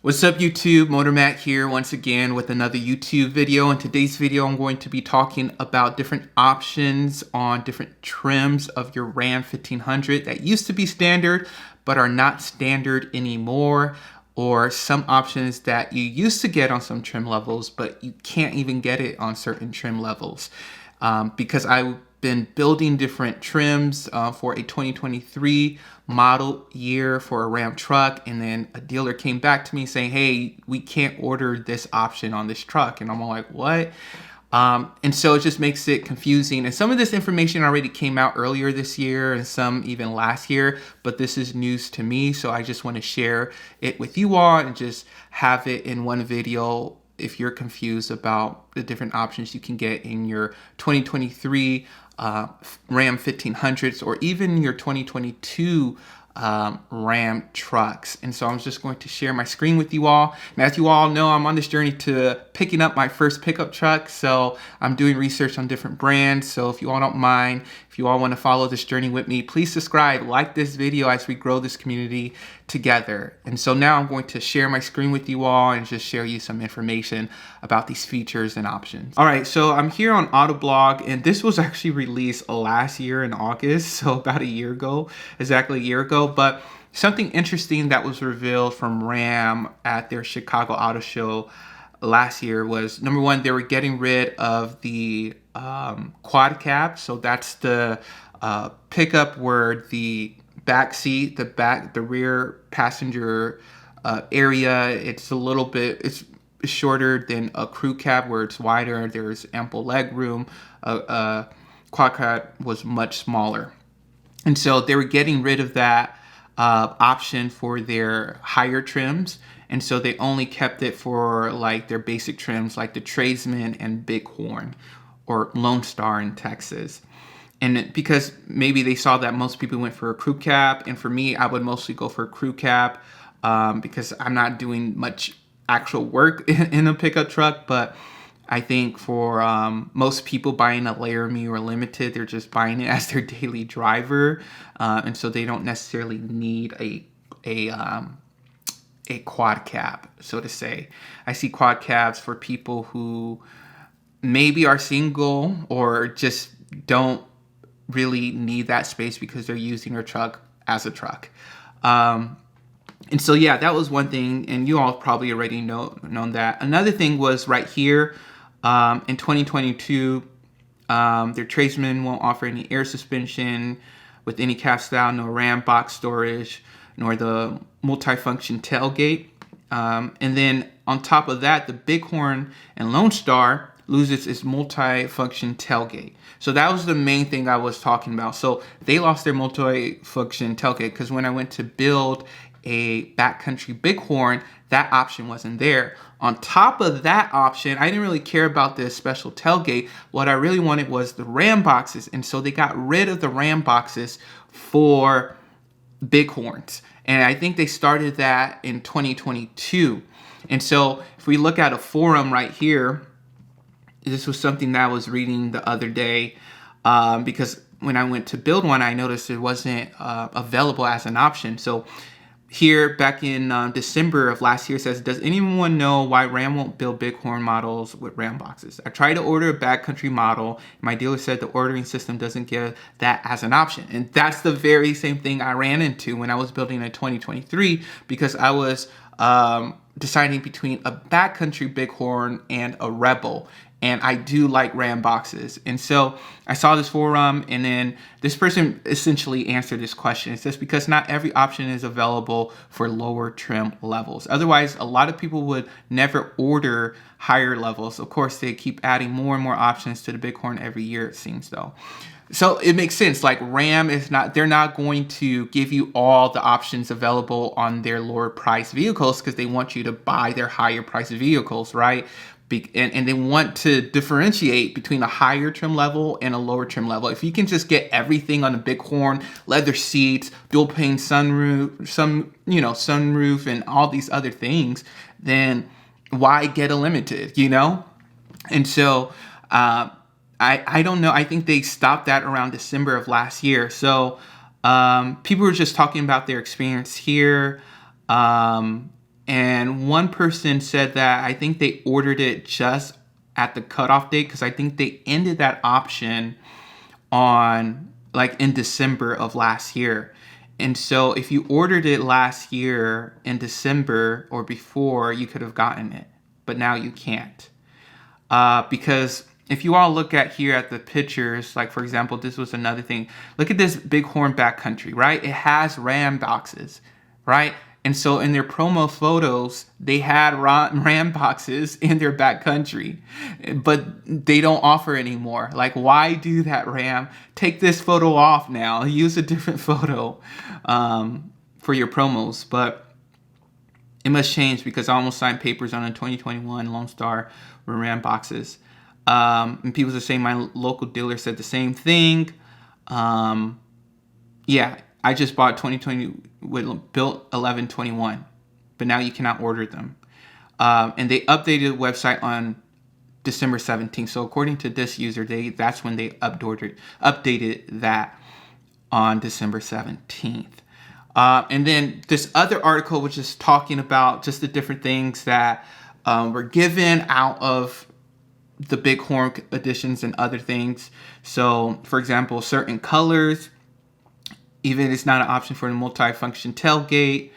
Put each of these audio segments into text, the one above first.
What's up YouTube, Motor Matt here once again with another YouTube video. In today's video I'm going to be talking about different options on different trims of your Ram 1500 that used to be standard but are not standard anymore, or some options that you used to get on some trim levels but you can't even get it on certain trim levels. Because I've been building different trims for a 2023 model year for a Ram truck, and then a dealer came back to me saying, hey, we can't order this option on this truck. And I'm all like, what? And so it just makes it confusing. And some of this information already came out earlier this year and some even last year, but this is news to me. So I just want to share it with you all and just have it in one video if you're confused about the different options you can get in your 2023 Ram 1500s or even your 2022 Ram trucks. And so I'm just going to share my screen with you all. And as you all know, I'm on this journey to picking up my first pickup truck. So I'm doing research on different brands. So if you all don't mind, if you all want to follow this journey with me, please subscribe, like this video as we grow this community together. And so now I'm going to share my screen with you all and just share you some information about these features and options. All right, so I'm here on Autoblog, and this was actually released last year in August, so about a year ago, exactly a year ago. But something interesting that was revealed from Ram at their Chicago Auto Show last year was, number one, they were getting rid of the quad cab. So that's the pickup where the back seat, the rear passenger area, it's a little bit, it's shorter than a crew cab where it's wider. There's ample leg room. Quad cab was much smaller. And so they were getting rid of that option for their higher trims. And so they only kept it for like their basic trims like the Tradesman and Bighorn or Lone Star in Texas. And because maybe they saw that most people went for a crew cab, and for me, I would mostly go for a crew cab because I'm not doing much actual work in a pickup truck. But I think for most people buying a Laramie or Limited, they're just buying it as their daily driver, and so they don't necessarily need a quad cab, so to say. I see quad cabs for people who maybe are single or just don't really need that space because they're using their truck as a truck. And so, yeah, that was one thing, and you all probably already known that. Another thing was right here in 2022, their Tradesman won't offer any air suspension with any cab style, no RAMBOX storage, nor the multifunction tailgate. And then on top of that, the Bighorn and Lone Star loses its multi-function tailgate. So that was the main thing I was talking about. So they lost their multi-function tailgate because when I went to build a backcountry Bighorn, that option wasn't there. On top of that option, I didn't really care about this special tailgate. What I really wanted was the RAMBOXes. And so they got rid of the RAMBOXes for Bighorns. And I think they started that in 2022. And so if we look at a forum right here, this was something that I was reading the other day because when I went to build one, I noticed it wasn't available as an option. So here back in December of last year says, does anyone know why Ram won't build Bighorn models with RAMBOXes? I tried to order a backcountry model. My dealer said the ordering system doesn't give that as an option. And that's the very same thing I ran into when I was building a 2023 because I was deciding between a backcountry Bighorn and a Rebel. And I do like RAMBOXes. And so I saw this forum, and then this person essentially answered this question. It says, because not every option is available for lower trim levels. Otherwise, a lot of people would never order higher levels. Of course, they keep adding more and more options to the Bighorn every year, it seems, though. So it makes sense. Like Ram is not, they're not going to give you all the options available on their lower price vehicles because they want you to buy their higher price vehicles, right? And they want to differentiate between a higher trim level and a lower trim level. If you can just get everything on a Bighorn, leather seats, dual pane sunroof, sunroof, and all these other things, then why get a Limited, And so I don't know. I think they stopped that around December of last year. So people were just talking about their experience here. And one person said that I think they ordered it just at the cutoff date, because I think they ended that option on like in December of last year. And so if you ordered it last year in December or before, you could have gotten it, but now you can't. Because if you all look at here at the pictures, like for example, this was another thing. Look at this bighorn backcountry, right? It has RAMBOXes, right? And so in their promo photos, they had RAMBOXes in their backcountry, but they don't offer anymore. Like, why do that, Ram? Take this photo off now. Use a different photo for your promos. But it must change, because I almost signed papers on a 2021 Lone Star with RAMBOXes. And people are saying my local dealer said the same thing. Yeah, I just bought 2020 with built 1121, but now you cannot order them. And they updated the website on December 17th. So according to this user, that's when they updated that on December 17th. And then this other article was just talking about just the different things that were given out of the bighorn editions and other things. So, for example, certain colors, even it's not an option for the multi-function tailgate.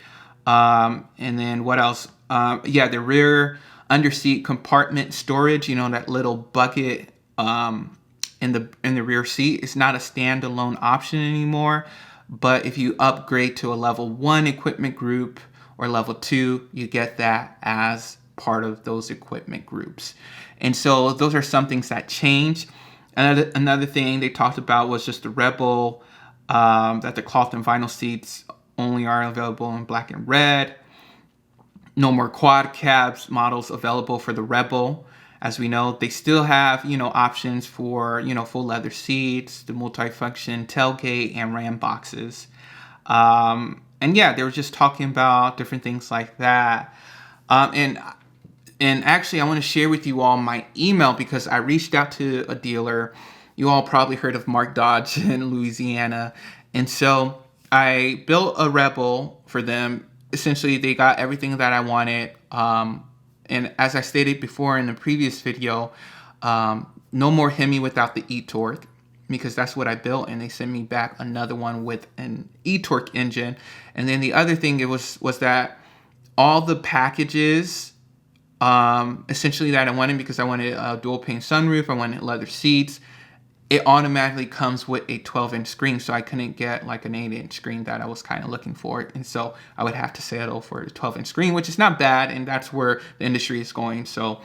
And then what else? The rear underseat compartment storage, that little bucket in the rear seat. It's not a standalone option anymore. But if you upgrade to a level 1 equipment group or level 2, you get that as part of those equipment groups. And so those are some things that change. Another thing they talked about was just the Rebel, that the cloth and vinyl seats only are available in black and red. No more quad cabs models available for the Rebel. As we know, they still have, options for, full leather seats, the multifunction tailgate, and RAMBOXes. They were just talking about different things like that. And actually, I want to share with you all my email, because I reached out to a dealer. You all probably heard of Mark Dodge in Louisiana. And so I built a Rebel for them. Essentially, they got everything that I wanted. And as I stated before in the previous video, no more Hemi without the e-torque, because that's what I built. And they sent me back another one with an e-torque engine. And then the other thing was that all the packages, essentially that I wanted, because I wanted a dual pane sunroof, I wanted leather seats, it automatically comes with a 12-inch screen. So I couldn't get like an 8-inch screen that I was kind of looking for. And so I would have to settle for a 12-inch screen, which is not bad. And that's where the industry is going. So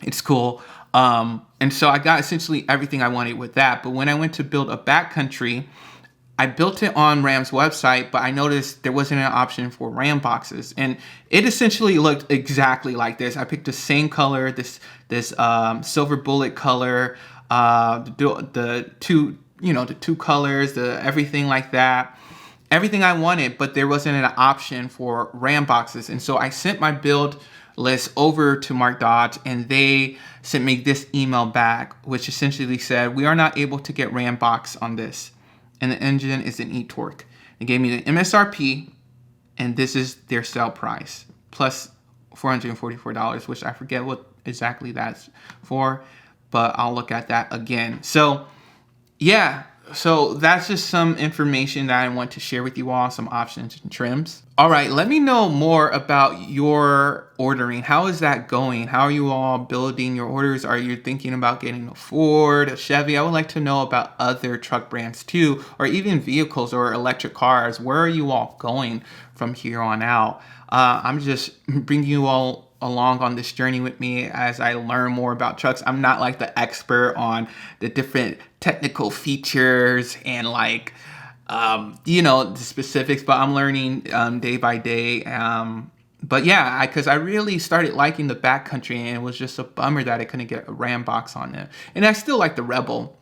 it's cool. And so I got essentially everything I wanted with that. But when I went to build a backcountry, I built it on Ram's website, but I noticed there wasn't an option for RAMBOXes, and it essentially looked exactly like this. I picked the same color, this silver bullet color, the two colors, everything like that, everything I wanted, but there wasn't an option for RAMBOXes. And so I sent my build list over to Mark Dodge, and they sent me this email back, which essentially said, we are not able to get RAMBOX on this, and the engine is an e-torque. They gave me the MSRP, and this is their sale price, plus $444, which I forget what exactly that's for, but I'll look at that again. So yeah, so that's just some information that I want to share with you all, some options and trims. All right, let me know more about your ordering. How is that going? How are you all building your orders? Are you thinking about getting a Ford, a Chevy? I would like to know about other truck brands too, or even vehicles or electric cars. Where are you all going from here on out? I'm just bringing you all along on this journey with me as I learn more about trucks. I'm not like the expert on the different technical features and like, the specifics, but I'm learning day by day. But yeah, because I really started liking the backcountry, and it was just a bummer that I couldn't get a RAMBOX on it. And I still like the Rebel,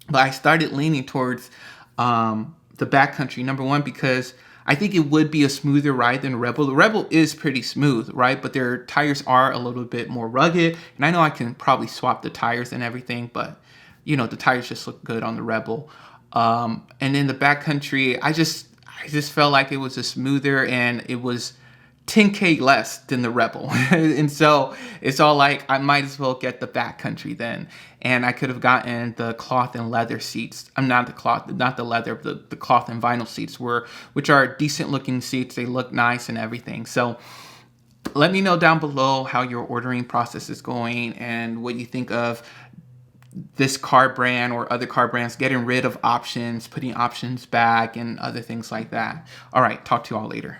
but I started leaning towards the backcountry, number one, because I think it would be a smoother ride than the Rebel. The Rebel is pretty smooth, right? But their tires are a little bit more rugged. And I know I can probably swap the tires and everything, but, the tires just look good on the Rebel. And in the backcountry, I just felt like it was a smoother, and it was 10K less than the Rebel. And so it's all like, I might as well get the backcountry then. And I could have gotten the cloth and leather seats. I'm not the cloth, not the leather, the cloth and vinyl seats which are decent looking seats. They look nice and everything. So let me know down below how your ordering process is going and what you think of this car brand or other car brands getting rid of options, putting options back and other things like that. All right, talk to you all later.